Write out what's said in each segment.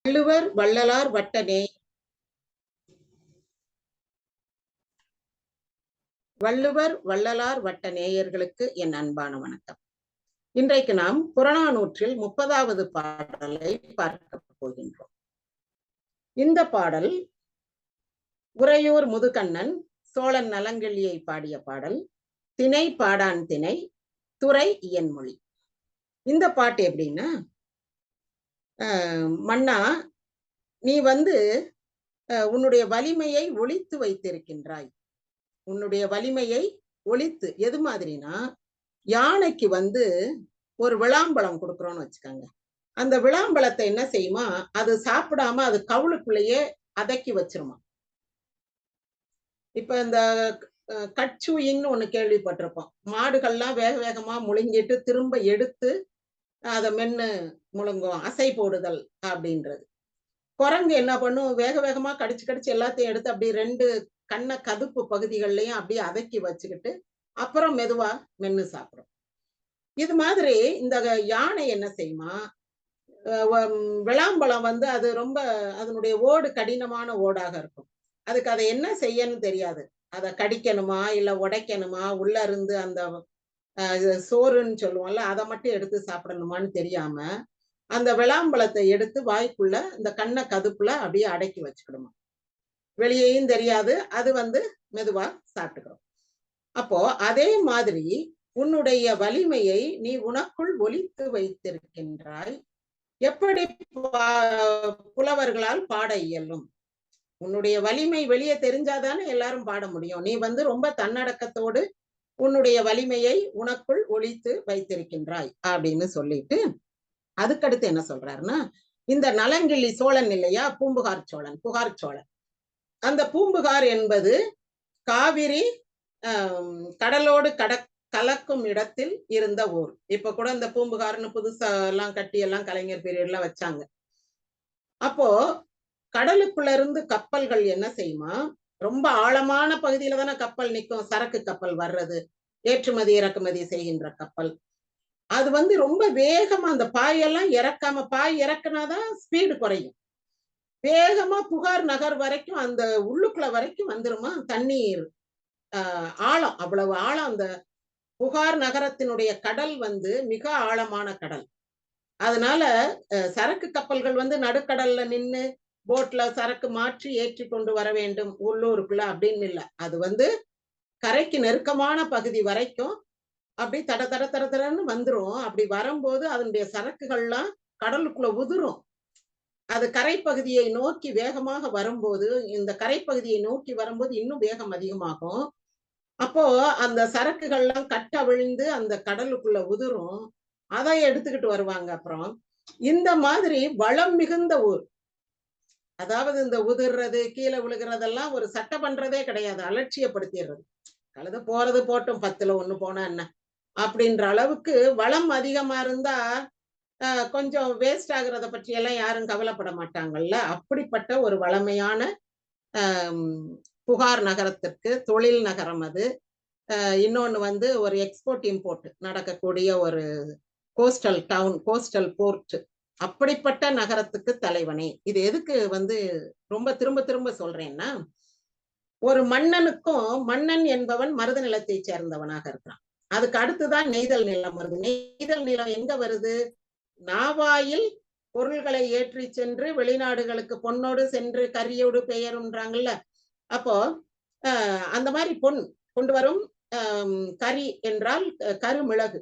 வள்ளுவர் வள்ளலார் வட்டனே வள்ளுவர் வள்ளலார் வட்ட நேயர்களுக்கு என் அன்பான வணக்கம். இன்றைக்கு நாம் புறநானூற்றில் 30வது பாடலை பார்க்க போகின்றோம். இந்த பாடல் உறையூர் முதுகண்ணன் சோழன் நலங்கிள்ளியை பாடிய பாடல். திணை பாடான் திணை, துறை இயன்மொழி. இந்த பாட்டு எப்படின்னா, மன்னா நீ உன்னுடைய வலிமையை ஒளித்து வைத்திருக்கின்றாய். உன்னுடைய வலிமையை ஒளித்து, எது மாதிரினா, யானைக்கு ஒரு விளாம்பழம் கொடுக்குறோம்னு வச்சுக்கோங்க. அந்த விளாம்பழத்தை என்ன செய்யுமா, அது சாப்பிடாம அது கவுளுக்குள்ளேயே அதக்கி வச்சிருமா. இப்ப இந்த கட்சூயின்னு ஒண்ணு கேள்விப்பட்டிருப்போம். மாடுகள்லாம் வேக வேகமா முழுங்கிட்டு திரும்ப எடுத்து அதை மென்னு முழுங்கும், அசை போடுதல் அப்படின்றது. குரங்கு என்ன பண்ணும், வேக வேகமா கடிச்சு கடிச்சு எல்லாத்தையும் எடுத்து அப்படி 2 கண்ண கதுப்பு பகுதிகள்லையும் அப்படியே அதக்கி வச்சுக்கிட்டு அப்புறம் மெதுவா மென்னு சாப்பிடும். இது மாதிரி இந்த யானை என்ன செய்யுமா, விளாம்பழம் அது ரொம்ப அதனுடைய ஓடு கடினமான ஓடாக இருக்கும். அதுக்கு அதை என்ன செய்யணும்னு தெரியாது. அதை கடிக்கணுமா இல்ல உடைக்கணுமா, உள்ள இருந்து அந்த சோறுன்னு சொல்லுவோம்ல அதை மட்டும் எடுத்து சாப்பிடணுமான்னு தெரியாம அந்த விளாம்பழத்தை எடுத்து வாய்க்குள்ள இந்த கண்ண கதுப்புல அப்படியே அடக்கி வச்சுக்கிடுமா. வெளியேயும் தெரியாது, அது மெதுவா சாப்பிட்டுக்கிறோம். அப்போ அதே மாதிரி உன்னுடைய வலிமையை நீ உனக்குள் ஒளித்து வைத்திருக்கின்றாய். எப்படி புலவர்களால் பாட இயலும்? உன்னுடைய வலிமை வெளியே தெரிஞ்சாதானே எல்லாரும் பாட முடியும். நீ ரொம்ப தன்னடக்கத்தோடு உன்னுடைய வலிமையை உனக்குள் ஒளித்து வைத்திருக்கின்றாய் அப்படின்னு சொல்லிட்டு அதுக்கடுத்து என்ன சொல்றாருன்னா, இந்த நலங்கிள்ளி சோழன் இல்லையா, பூம்புகார் சோழன், புகார் சோழன். அந்த பூம்புகார் என்பது காவிரி கடலோடு கலக்கும் இடத்தில் இருந்த ஊர். இப்ப கூட இந்த பூம்புகார்னு புதுசா எல்லாம் கட்டி எல்லாம் கலைஞர் பீரியட்ல வச்சாங்க. அப்போ கடலுக்குள்ள இருந்து கப்பல்கள் என்ன செய்யுமா, ரொம்ப ஆழமான பகுதியில தானே கப்பல் நிற்கும். சரக்கு கப்பல் வர்றது, ஏற்றுமதி இறக்குமதி செய்கின்ற கப்பல். அது ரொம்ப வேகமா அந்த பாயெல்லாம் இறக்காம, பாய் இறக்குனாதான் ஸ்பீடு குறையும். வேகமா புகார் நகர் வரைக்கும் அந்த உள்ளுக்குள்ள வரைக்கும் வந்துருமா தண்ணீர். ஆழம், அவ்வளவு ஆழம். அந்த புகார் நகரத்தினுடைய கடல் மிக ஆழமான கடல். அதனால சரக்கு கப்பல்கள் நடுக்கடல்ல நின்று போட்ல சரக்கு மாற்றி ஏற்றி கொண்டு வர வேண்டும் உள்ளூருக்குள்ள அப்படின்னு இல்லை. அது கரைக்கு நெருக்கமான பகுதி வரைக்கும் அப்படி தட தட தட தடன்னு வந்துரும். அப்படி வரும்போது அதனுடைய சரக்குகள்லாம் கடலுக்குள்ள உதிரும். அது கரைப்பகுதியை நோக்கி வேகமாக வரும்போது, இந்த கரைப்பகுதியை நோக்கி வரும்போது இன்னும் வேகம் அதிகமாகும். அப்போ அந்த சரக்குகள்லாம் கட்டவிழ்ந்து அந்த கடலுக்குள்ள உதிரும். அதை எடுத்துக்கிட்டு வருவாங்க. அப்புறம் இந்த மாதிரி வளம் மிகுந்த ஊர். அதாவது இந்த உதிர்றது கீழே விழுகிறதெல்லாம் ஒரு சட்டை பண்றதே கிடையாது, அலட்சியப்படுத்திடுறது. கழுத போறது போட்டும், 10ல 1 போனா என்ன அப்படின்ற அளவுக்கு வளம் அதிகமா இருந்தா கொஞ்சம் வேஸ்ட் ஆகுறத பற்றி எல்லாம் யாரும் கவலைப்பட மாட்டாங்கல்ல. அப்படிப்பட்ட ஒரு வளமையான புகார் நகரத்திற்கு தொழில் நகரம் அது. இன்னொன்னு ஒரு எக்ஸ்போர்ட் இம்போர்ட் நடக்கக்கூடிய ஒரு கோஸ்டல் டவுன், கோஸ்டல் போர்ட். அப்படிப்பட்ட நகரத்துக்கு தலைவனே. இது எதுக்கு ரொம்ப திரும்ப திரும்ப சொல்றேன்னா, ஒரு மன்னனுக்கும், மன்னன் என்பவன் மருத நிலத்தை சேர்ந்தவனாக இருக்கிறான். அதுக்கு அடுத்துதான் நெய்தல் நிலம் வருது. நெய்தல் நிலம் எங்க வருது? நாவாயில் பொருள்களை ஏற்றி சென்று வெளிநாடுகளுக்கு பொன்னோடு சென்று கரியோடு பெயரும்ன்றாங்கல்ல. அப்போ அந்த மாதிரி பொன் கொண்டு வரும். கரி என்றால் கருமிளகு,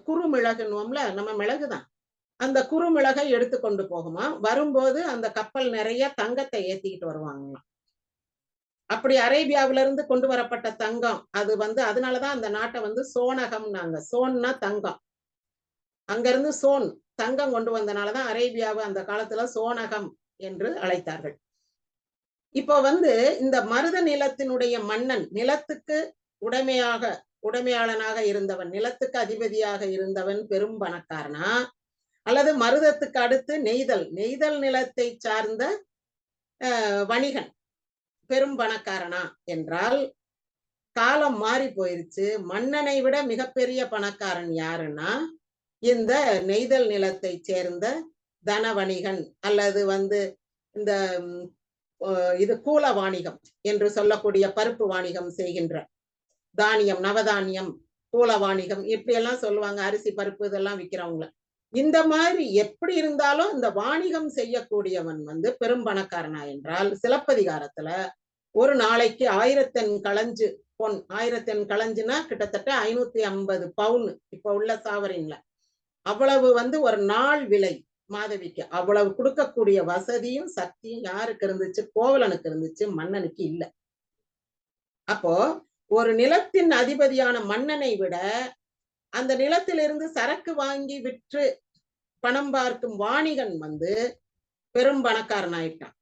குறுமிளகுன்னுவோம்ல, நம்ம மிளகுதான். அந்த குறுமிளகை எடுத்து கொண்டு போகுமா. வரும்போது அந்த கப்பல் நிறைய தங்கத்தை ஏத்திக்கிட்டு வருவாங்களாம். அப்படி அரேபியாவில இருந்து கொண்டு வரப்பட்ட தங்கம் அது அதனாலதான் அந்த நாட்டை சோனகம் நாங்க. சோன்னா தங்கம். அங்க இருந்து சோன் தங்கம் கொண்டு வந்தனாலதான் அரேபியாவை அந்த காலத்துல சோனகம் என்று அழைத்தார்கள். இப்போ இந்த மருத நிலத்தினுடைய மன்னன், நிலத்துக்கு உடைமையாளனாக இருந்தவன், நிலத்துக்கு அதிபதியாக இருந்தவன் பெரும் பணக்காரனா, அல்லது மருதத்துக்கு அடுத்து நெய்தல் நிலத்தை சார்ந்த வணிகன் பெரும் பணக்காரனா என்றால், காலம் மாறி போயிருச்சு. மன்னனை விட மிகப்பெரிய பணக்காரன் யாருன்னா இந்த நெய்தல் நிலத்தை சேர்ந்த தன வணிகன் அல்லது இந்த இது கூல வாணிகம் என்று சொல்லக்கூடிய பருப்பு வாணிகம் செய்கின்ற, தானியம் நவதானியம் கூல வாணிகம் இப்படி எல்லாம் சொல்லுவாங்க, அரிசி பருப்பு இதெல்லாம் விற்கிறவங்கள. இந்த மாதிரி எப்படி இருந்தாலும் இந்த வாணிகம் செய்யக்கூடியவன் பெரும் பணக்காரனா என்றால், சிலப்பதிகாரத்துல ஒரு நாளைக்கு 1000 களஞ்சு பொன், 1000 களஞ்சுனா கிட்டத்தட்ட 550 பவுன் இப்ப உள்ள சாவரின்ல, அவ்வளவு ஒரு நாள் விலை மாதவிக்கு. அவ்வளவு கொடுக்கக்கூடிய வசதியும் சக்தியும் யாருக்கு இருந்துச்சு? கோவலனுக்கு இருந்துச்சு, மன்னனுக்கு இல்ல. அப்போ ஒரு நிலத்தின் அதிபதியான மன்னனை விட அந்த நிலத்திலிருந்து சரக்கு வாங்கி விற்று பணம் பார்க்கும் வாணிகன் பெரும் பணக்காரன் ஆயிட்டான்.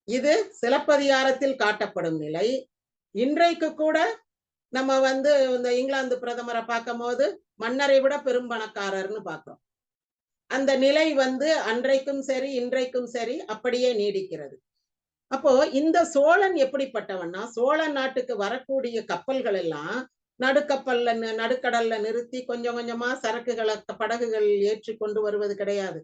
இது சிலப்பதிகாரத்தில் காட்டப்படும் நிலை. இன்றைக்கு கூட நம்ம இந்த இங்கிலாந்து பிரதமரை பார்க்கும் போது மன்னரை விட பெரும் பணக்காரர்னு பார்க்கிறோம். அந்த நிலை அன்றைக்கும் சரி இன்றைக்கும் சரி அப்படியே நீடிக்கிறது. அப்போ இந்த சோழன் எப்படிப்பட்டவன்னா, சோழ நாட்டுக்கு வரக்கூடிய கப்பல்கள் எல்லாம் நடுக்கடல்ல நிறுத்தி கொஞ்சம் கொஞ்சமா சரக்குகளை படகுகள் ஏற்றி கொண்டு வருவது கிடையாது.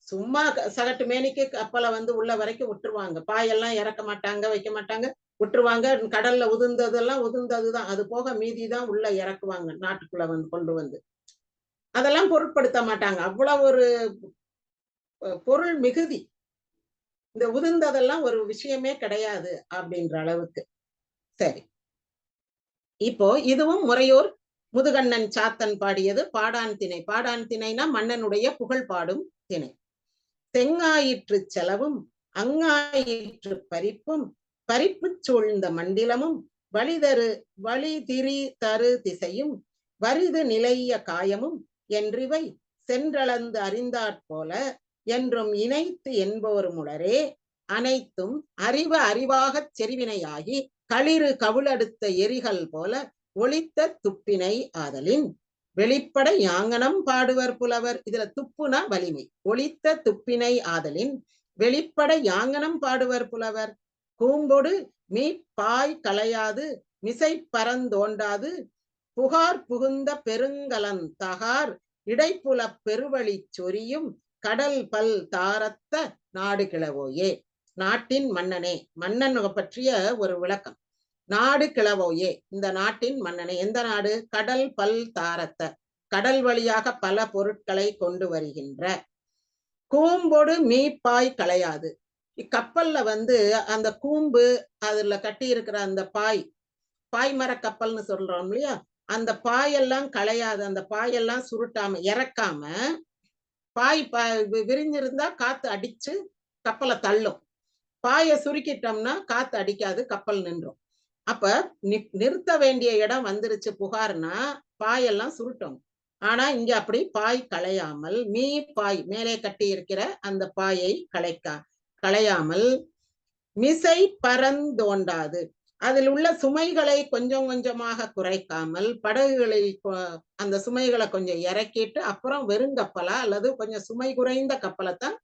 சும்மா சகட்டு மேனிக்கு கப்பலை உள்ள வரைக்கும் விட்டுருவாங்க. பாயெல்லாம் இறக்க மாட்டாங்க, வைக்க மாட்டாங்க, விட்டுருவாங்க. கடல்ல உதிர்ந்ததெல்லாம் உதிர்ந்ததுதான், அது போக மீதிதான் உள்ள இறக்குவாங்க, நாட்டுக்குள்ள கொண்டு அதெல்லாம் பொருட்படுத்த மாட்டாங்க. அவ்வளவு ஒரு பொருள் மிகுதி. இந்த உதிர்ந்ததெல்லாம் ஒரு விஷயமே கிடையாது அப்படின்ற அளவுக்கு. சரி, இப்போ இதுவும் முறையோர் முதுகண்ணன் சாத்தன் பாடியது பாடான் திணை. பாடான் திணைனா மன்னனுடைய புகழ் பாடும் திணை. தெங்காயிற்று செலவும் அங்காயிற்று பறிப்பும் பறிப்பு சூழ்ந்த மண்டிலமும் வழிதிரி தரு திசையும் வரிது நிலைய காயமும் என்றிவை சென்றளந்து அறிந்தாற்போல என்றும் இணைத்து என்போர் முடரே அனைத்தும் அறிவாகச் செறிவினையாகி களிறு கவுளடுத்த எரிகள் போல ஒளித்த துப்பினை ஆதலின் வெளிப்பட யாங்கனம் பாடுவர் புலவர். இதுல துப்புனா வலிமை. ஒளித்த துப்பினை ஆதலின் வெளிப்பட யாங்கனம் பாடுவர் புலவர். கூம்பொடு மீப்பாய் களையாது மிசை பரந்தோண்டாது புகார் புகுந்த பெருங்கலன் தகார் இடைப்புல பெருவழி சொரியும் கடல் பல் தாரத்த நாடு கிளவோயே. நாட்டின் மன்னனே, மன்னன் பற்றிய ஒரு விளக்கம். நாடு கிளவோயே, இந்த நாட்டின் மன்னனே. எந்த நாடு? கடல் பல் தாரத்த, கடல் வழியாக பல பொருட்களை கொண்டு வருகின்ற. கூம்பொடு மீப்பாய் களையாது, இக்கப்பல்ல அந்த கூம்பு அதுல கட்டி இருக்கிற அந்த பாய்மர கப்பல்னு சொல்றோம் இல்லையா, அந்த பாயெல்லாம் களையாது, அந்த பாயெல்லாம் சுருட்டாம இறக்காம, பாய் விரிஞ்சிருந்தா காத்து அடிச்சு கப்பலை தள்ளும், பாயை சுருக்கிட்டோம்னா காத்து அடிக்காது, கப்பல் நின்றும். அப்ப நிறுத்த வேண்டிய இடம் வந்துருச்சு புகார்னா பாயெல்லாம் சுருட்டும். ஆனா இங்க அப்படி பாய் களையாமல், பாய் மேலே கட்டி இருக்கிற அந்த பாயை களையாமல் மிசை பரந்தோண்டாது, அதில் உள்ள சுமைகளை கொஞ்சம் கொஞ்சமாக குறைக்காமல் படகுகளில் அந்த சுமைகளை கொஞ்சம் இறக்கிட்டு அப்புறம் வெறுங்கப்பலா அல்லது கொஞ்சம் சுமை குறைந்த கப்பலைத்தான்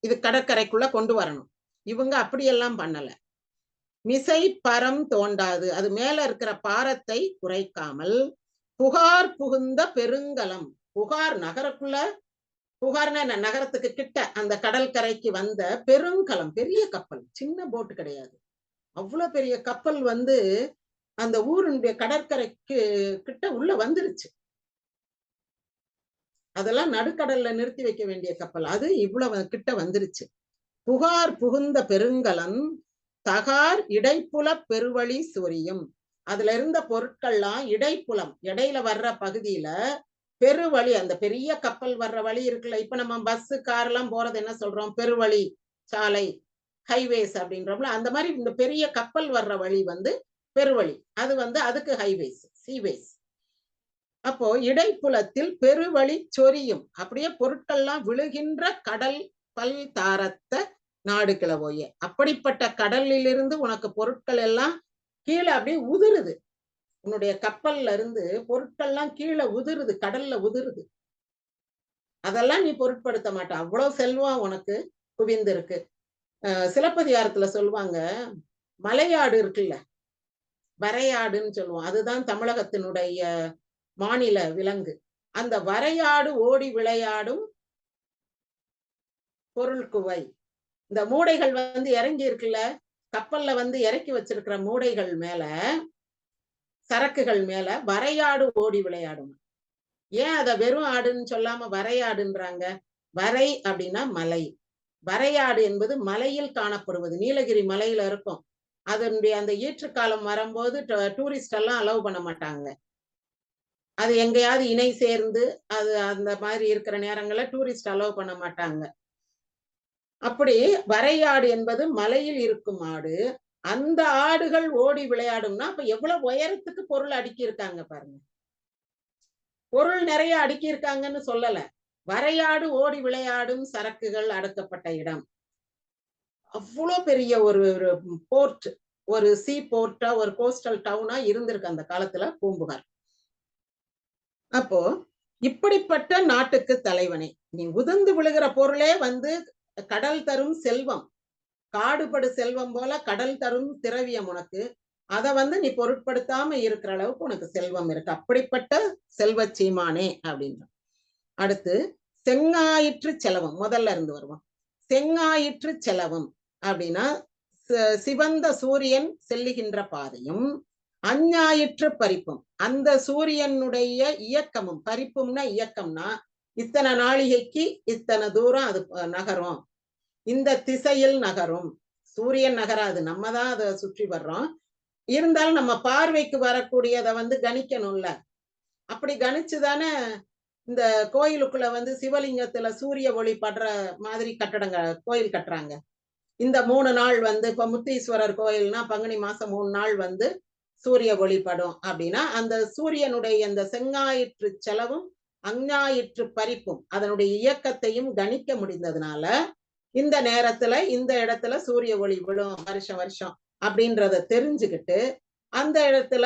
இது கடற்கரைக்குள்ள கொண்டு வரணும். இவங்க அப்படியெல்லாம் பண்ணல. மிசை பரம் தோண்டாது, அது மேல இருக்கிற பாரத்தை குறைக்காமல் புகார் புகுந்த பெருங்கலம், புகார் நகருக்குள்ள, புகார்னா நகரத்துக்கு கிட்ட அந்த கடற்கரைக்கு வந்த பெருங்கலம், பெரிய கப்பல், சின்ன போட்டு கிடையாது, அவ்வளவு பெரிய கப்பல் அந்த ஊருடைய கடற்கரைக்கு கிட்ட உள்ள வந்துருச்சு. அதெல்லாம் நடுக்கடல்ல நிறுத்தி வைக்க வேண்டிய கப்பல், அது இவ்வளவு கிட்ட வந்துருச்சு. புகார் புகுந்த பெருங்கலம் தகார் இடைப்புல பெருவழி சொரியும், அதுல இருந்த பொருட்கள்லாம் இடைப்புலம், இடையில வர்ற பகுதியில பெருவழி, அந்த பெரிய கப்பல் வர்ற வழி இருக்குல்ல, இப்ப நம்ம பஸ் கார் எல்லாம் போறது என்ன சொல்றோம்? பெருவழி சாலை, ஹைவேஸ் அப்படின்றோம்ல, அந்த மாதிரி இந்த பெரிய கப்பல் வர்ற வழி பெருவழி, அது அதுக்கு ஹைவேஸ், சீவேஸ். அப்போ இடைப்புலத்தில் பெருவழி சொரியும், அப்படியே பொருட்கள்லாம் விழுகின்ற கடல் பல் தாரத்த நாடு கிளவோயே. அப்படிப்பட்ட கடலிலிருந்து உனக்கு பொருட்கள் எல்லாம் கீழே அப்படியே உதிருது, உன்னுடைய கப்பல்ல இருந்து பொருட்கள்லாம் கீழே உதிருது, கடல்ல உதிருது. அதெல்லாம் நீ பொருட்படுத்த மாட்ட, அவ்வளவு செல்வம் உனக்கு குவிந்து இருக்கு. சிலப்பதிகாரத்துல சொல்லுவாங்க, மலையாடு இருக்குல்ல, வரையாடுன்னு சொல்லுவோம், அதுதான் தமிழகத்தினுடைய மாநில விலங்கு. அந்த வரையாடு ஓடி விளையாடும் பொருள் குவை. இந்த மூடைகள் வந்து இறங்கி இருக்குல்ல, கப்பல்ல வந்து இறக்கி வச்சிருக்கிற மூடைகள் மேல, சரக்குகள் மேல வரையாடு ஓடி விளையாடும். ஏன் அத வெறும் ஆடுன்னு சொல்லாம வரையாடுன்றாங்க? வரை அப்படின்னா மலை. வரையாடு என்பது மலையில் காணப்படுவது. நீலகிரி மலையில இருக்கும். அதனுடைய அந்த ஈற்றுக்காலம் வரும்போது டூரிஸ்ட் எல்லாம் அலோவ் பண்ண மாட்டாங்க. அது எங்கேயாவது இணை சேர்ந்து அது அந்த மாதிரி இருக்கிற நேரங்கள்ல டூரிஸ்ட் அலோவ் பண்ண மாட்டாங்க. அப்படி வரையாடு என்பது மலையில் இருக்கும் ஆடு. அந்த ஆடுகள் ஓடி விளையாடும்னா அப்ப எவ்வளவு உயரத்துக்கு பொருள் அடுக்கி இருக்காங்க பாருங்க. பொருள் நிறைய அடுக்கி இருக்காங்கன்னு சொல்லல. வரையாடு ஓடி விளையாடும் சரக்குகள் அடக்கப்பட்ட இடம். அவ்வளோ பெரிய ஒரு போர்ட், ஒரு சீ போர்ட்டா, ஒரு கோஸ்டல் டவுனா இருந்திருக்கு அந்த காலத்துல பூம்புகார். அப்போ இப்படிப்பட்ட நாட்டுக்கு தலைவனே, நீ உதிர்ந்து விழுகிற பொருளே வந்து கடல் தரும் செல்வம், காடுபடு செல்வம் போல கடல் தரும் திரவியம் உனக்கு. அத வந்து நீ பொருட்படுத்தாம இருக்கிற அளவுக்கு உனக்கு செல்வம் இருக்கு. அப்படிப்பட்ட செல்வ சீமானே அப்படின்ற. அடுத்து செங்காயிற்று செலவம், முதல்ல இருந்து வருவோம். செங்காயிற்று செலவம் அப்படின்னா சிவந்த சூரியன் செல்லுகின்ற பாதையும், அஞ்ஞாயிற்று பறிப்பும், அந்த சூரியனுடைய இயக்கமும், பறிப்பும்னா இயக்கம்னா இத்தனை நாளிகைக்கு இத்தனை தூரம் அது நகரும், இந்த திசையில் நகரும். சூரியன் நகராது, நம்ம தான் அதை சுற்றி வர்றோம். இருந்தாலும் நம்ம பார்வைக்கு வரக்கூடியதை வந்து கணிக்கணும்ல. அப்படி கணிச்சுதானே இந்த கோயிலுக்குள்ள வந்து சிவலிங்கத்துல சூரிய ஒளி படுற மாதிரி கட்டடங்க கோயில் கட்டுறாங்க. இந்த 3 நாள் வந்து இப்ப முத்தீஸ்வரர் கோயில்னா பங்குனி மாசம் 3 நாள் வந்து சூரிய ஒளிப்படும் அப்படின்னா அந்த சூரியனுடைய இந்த செங்காயிற்று செலவும் அஞ்ஞாயிற்று பறிப்பும் அதனுடைய இயக்கத்தையும் கணிக்க முடிந்ததுனால இந்த நேரத்துல இந்த இடத்துல சூரிய ஒளி விழும் வருஷம் வருஷம் அப்படின்றத தெரிஞ்சுக்கிட்டு அந்த இடத்துல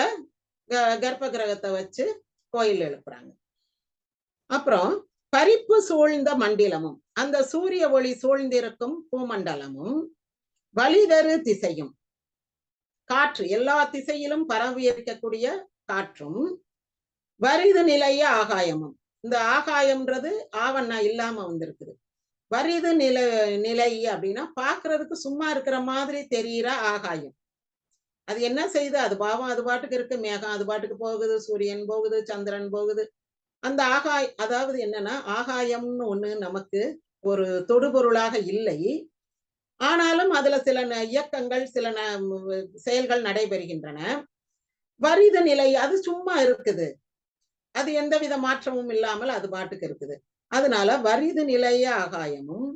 கர்ப்ப கிரகத்தை வச்சு கோயில் எழுப்புறாங்க. அப்புறம் பறிப்பு சூழ்ந்த மண்டலமும், அந்த சூரிய ஒளி சூழ்ந்திருக்கும் பூமண்டலமும், வழிதரு திசையும், காற்று எல்லா திசையிலும் பரவி இருக்கக்கூடிய காற்றும், வரிது நிலைய ஆகாயமும், இந்த ஆகாயம்ன்றது ஆவண்ணா இல்லாம வந்திருக்குது. வரிது நிலை அப்படின்னா பாக்குறதுக்கு சும்மா இருக்கிற மாதிரி தெரிகிற ஆகாயம். அது என்ன செய்யுது? அது பாவம் அது பாட்டுக்கு இருக்கு. மேகம் அது பாட்டுக்கு போகுது, சூரியன் போகுது, சந்திரன் போகுது. அந்த அதாவது என்னன்னா ஆகாயம்னு ஒண்ணு நமக்கு ஒரு தொடுபொருளாக இல்லை. ஆனாலும் அதுல சில இயக்கங்கள், சில செயல்கள் நடைபெறுகின்றன. வரிது நிலை அது சும்மா இருக்குது. அது எந்தவித மாற்றமும் இல்லாமல் அது பாட்டுக்கு இருக்குது. அதனால வரிது நிலைய ஆகாயமும்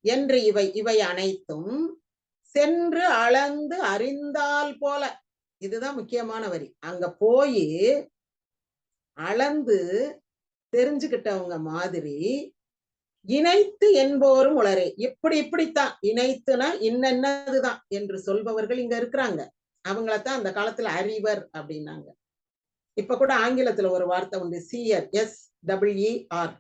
என்று இவை அனைத்தும் சென்று அளந்து அறிந்தால் போல. இதுதான் முக்கியமான வரி. அங்க போய் அளந்து தெரிஞ்சுக்கிட்டவங்க மாதிரி இணைத்து என்போரும் உளரே. இப்படித்தான் இணைத்துனா இன்னதுதான் என்று சொல்பவர்கள் இங்க இருக்கிறாங்க. அவங்களத்தான் அந்த காலத்துல அறிவர் அப்படின்னாங்க. இப்ப கூட ஆங்கிலத்துல ஒரு வார்த்தை உண்டு, சியர், SEER,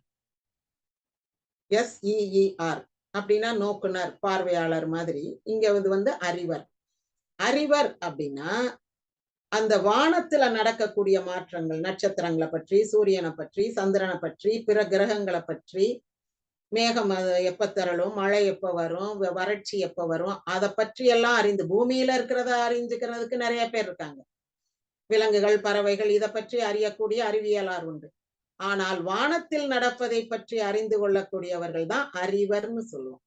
SEER அப்படின்னா நோக்குனர், பார்வையாளர் மாதிரி. இங்க வந்து அறிவர். அறிவர் அப்படின்னா அந்த வானத்துல நடக்கக்கூடிய மாற்றங்கள், நட்சத்திரங்களை பற்றி, சூரியனை பற்றி, சந்திரனை பற்றி, பிற கிரகங்களை பற்றி, மேகம் எப்ப தரலும், மழை எப்ப வரும், வறட்சி எப்ப வரும், அதை பற்றி எல்லாம் அறிந்து பூமியில இருக்கிறத அறிஞ்சுக்கிறதுக்கு நிறைய பேர் இருக்காங்க. விலங்குகள், பறவைகள் இதை பற்றி அறியக்கூடிய அறிவியலார் உண்டு. ஆனால் வானத்தில் நடப்பதை பற்றி அறிந்து கொள்ளக்கூடியவர்கள் தான் அறிவர்னு சொல்லுவோம்.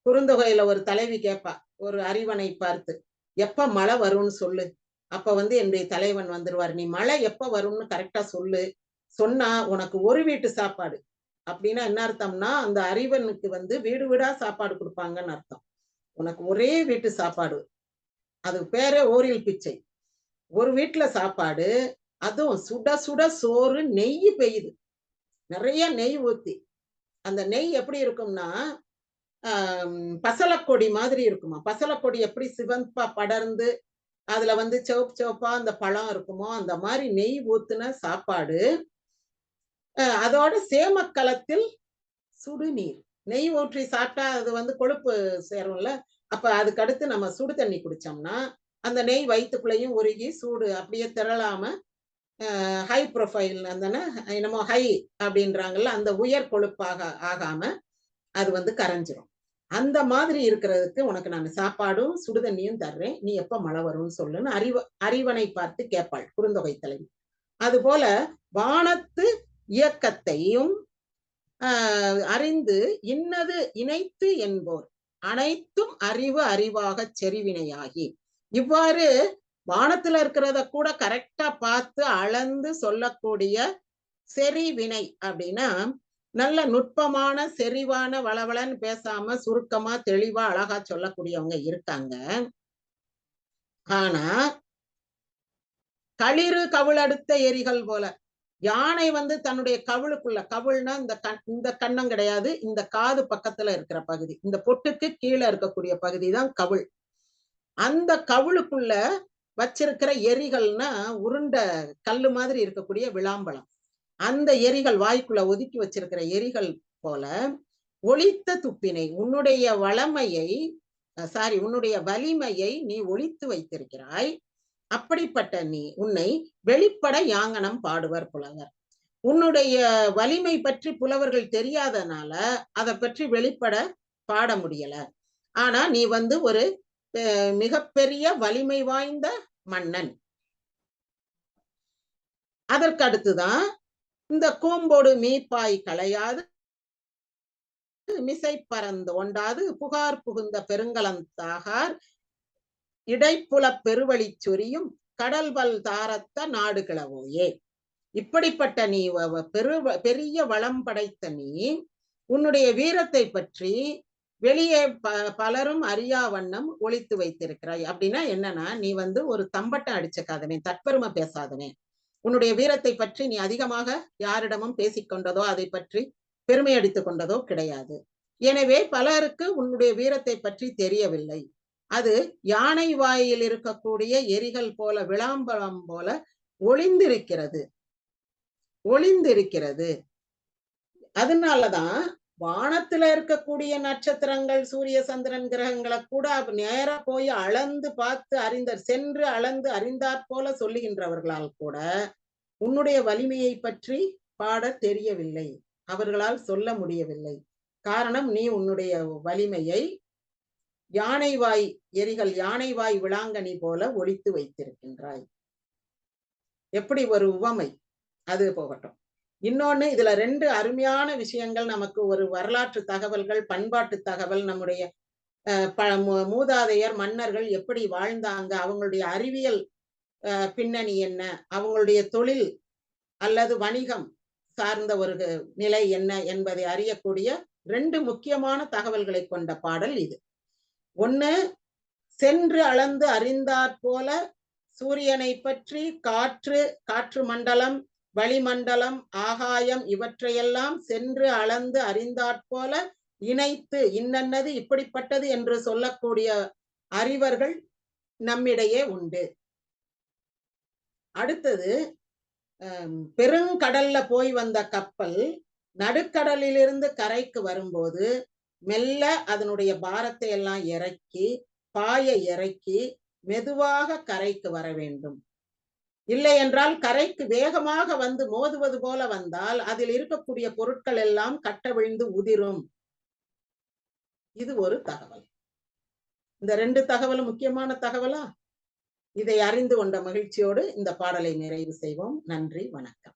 குறுந்தொகையில ஒரு தலைவி கேட்பா ஒரு அறிவனை பார்த்து, எப்ப மழை வரும்னு சொல்லு, அப்ப வந்து என்னுடைய தலைவன் வந்துருவார், நீ மழை எப்ப வரும்னு கரெக்டா சொல்லு, சொன்னா உனக்கு ஒரு வீட்டு சாப்பாடு. அப்படின்னா என்ன அர்த்தம்னா அந்த அறிவனுக்கு வந்து வீடு வீடா சாப்பாடு கொடுப்பாங்கன்னு அர்த்தம். உனக்கு ஒரே வீட்டு சாப்பாடு, அது பேரே ஓரில் பிச்சை. ஒரு வீட்டுல சாப்பாடு, அதுவும் சுட சுட சோறு, நெய் பெய்யுது, நிறைய நெய் ஊத்தி. அந்த நெய் எப்படி இருக்கும்னா பசலக்கொடி மாதிரி இருக்குமா. பசலக்கொடி எப்படி சிவப்பா படர்ந்து அதுல வந்து சிவப்பு சிவப்பா அந்த பழம் இருக்குமோ அந்த மாதிரி நெய் ஊத்துன சாப்பாடு. அதோட சேமக்கலத்தில் சுடுநீர். நெய் ஊற்றி சாப்பிட்டா அது வந்து கொழுப்பு சேரும்ல. அப்ப அதுக்கு அடுத்து நம்ம சுடு தண்ணி குடிச்சோம்னா அந்த நெய் வயிற்றுக்குள்ளேயும் உருகி சூடு அப்படியே திரளாம ஹை ப்ரொஃபைல் அந்த என்னமோ ஹை அப்படின்றாங்கல்ல, அந்த உயர் கொழுப்பாக ஆகாம அது கரைஞ்சிரும். அந்த மாதிரி இருக்கிறதுக்கு உனக்கு நான் சாப்பாடும் சுடுதண்ணியும் தர்றேன், நீ எப்ப மழை வரும்னு சொல்லுன்னு அறிவனை பார்த்து கேட்பாள் குறுந்தொகை தலைவி. அது போல வானத்து இயக்கத்தையும் அறிந்து இன்னது இணைத்து என்போர் அனைத்தும் அறிவு அறிவாகச் செறிவினையாகி. இவ்வாறு வானத்துல இருக்கிறத கூட கரெக்டா பார்த்து அளந்து சொல்லக்கூடிய செறிவினை அப்படின்னா நல்ல நுட்பமான செறிவான வளவளன்னு பேசாம சுருக்கமா தெளிவா அழகா சொல்லக்கூடியவங்க இருக்காங்க. ஆனா களிறு கவிழடுத்த எரிகள் போல யானை தன்னுடைய கவிழுக்குள்ள, கவிழ்னா இந்த கண்ணம் கிடையாது, இந்த காது பக்கத்துல இருக்கிற பகுதி, இந்த பொட்டுக்கு கீழே இருக்கக்கூடிய பகுதி தான் கவிழ். அந்த கவிழுக்குள்ள வச்சிருக்கிற எரிகள்னா உருண்ட கல்லு மாதிரி இருக்கக்கூடிய விளாம்பழம். அந்த எரிகள் வாய்க்குள்ள ஒதுக்கி வச்சிருக்கிற எரிகள் போல ஒளித்த துப்பினை உன்னுடைய உன்னுடைய வலிமையை நீ ஒளித்து வைத்திருக்கிறாய். அப்படிப்பட்ட உன்னை வெளிப்பட யாங்கனம் பாடுவர் புலவர். உன்னுடைய வலிமை பற்றி புலவர்கள் தெரியாதனால அதை பற்றி வெளிப்பட பாட முடியல. ஆனா நீ ஒரு மிகப்பெரிய வலிமை வாய்ந்த மன்னன். அதற்கு அடுத்துதான் இந்த கூம்போடு மீப்பாய் களையாது மிசை பறந்து ஒண்டாது புகார் புகுந்த பெருங்கலந்தாகார் இடைப்புல பெருவழி சொரியும் கடல்வல் தாரத்த நாடு கிளவோயே. இப்படிப்பட்ட நீ பெரிய வளம் படைத்த நீ உன்னுடைய வீரத்தை பற்றி வெளியே பலரும் அறியா வண்ணம் ஒளித்து வைத்திருக்கிறாய். அப்படின்னா என்னன்னா நீ ஒரு தம்பட்டம் அடிச்சுக்காதனே, தற்பெருமை பேசாதனே, உன்னுடைய வீரத்தை பற்றி நீ அதிகமாக யாரிடமும் பேசிக்கொண்டதோ அதை பற்றி பெருமை அடித்துக் கொண்டதோ கிடையாது. எனவே பலருக்கு உன்னுடைய வீரத்தை பற்றி தெரியவில்லை. அது யானை வாயில் இருக்கக்கூடிய எரிகள் போல விளாம்பழம் போல ஒளிந்திருக்கிறது. அதனாலதான் வானத்துல இருக்கக்கூடிய நட்சத்திரங்கள் சூரிய சந்திரன் கிரகங்களை கூட நேரா போய் அளந்து பார்த்து சென்று அளந்து அறிந்தாற் போல சொல்லுகின்றவர்களால் கூட உன்னுடைய வலிமையை பற்றி பாட தெரியவில்லை, அவர்களால் சொல்ல முடியவில்லை. காரணம் நீ உன்னுடைய வலிமையை யானை வாய் விளாங்கனி போல ஒளித்து வைத்திருக்கின்றாய். எப்படி ஒரு உவமை, அது போகட்டும். இன்னொன்னு, இதுல 2 அருமையான விஷயங்கள் நமக்கு ஒரு வரலாற்று தகவல்கள், பண்பாட்டு தகவல், நம்முடைய மூதாதையர் மன்னர்கள் எப்படி வாழ்ந்தாங்க, அவங்களுடைய அறிவியல் பின்னணி என்ன, அவங்களுடைய தொழில் அல்லது வணிகம் சார்ந்த ஒரு நிலை என்ன என்பதை அறியக்கூடிய 2 முக்கியமான தகவல்களை கொண்ட பாடல் இது. ஒண்ணு, சென்று அளந்து அறிந்தாற் போல சூரியனை பற்றி காற்று மண்டலம், வளிமண்டலம், ஆகாயம் இவற்றையெல்லாம் சென்று அளந்து அறிந்தாற் போல இணைத்து இன்னது இப்படிப்பட்டது என்று சொல்லக்கூடிய அறிவர்கள் நம்மிடையே உண்டு. அடுத்தது, பெருங்கடல்ல போய் வந்த கப்பல் நடுக்கடலிலிருந்து கரைக்கு வரும்போது மெல்ல அதனுடைய பாரத்தை எல்லாம் இறக்கி மெதுவாக கரைக்கு வர வேண்டும். இல்லை என்றால் கரைக்கு வேகமாக மோதுவது போல வந்தால் அதில் இருக்கக்கூடிய பொருட்கள் எல்லாம் கட்டவிழ்ந்து உதிரும். இது ஒரு தகவல். இந்த 2 தகவலும் முக்கியமான தகவலா? இதை அறிந்து கொண்ட மகிழ்ச்சியோடு இந்த பாடலை நிறைவு செய்வோம். நன்றி, வணக்கம்.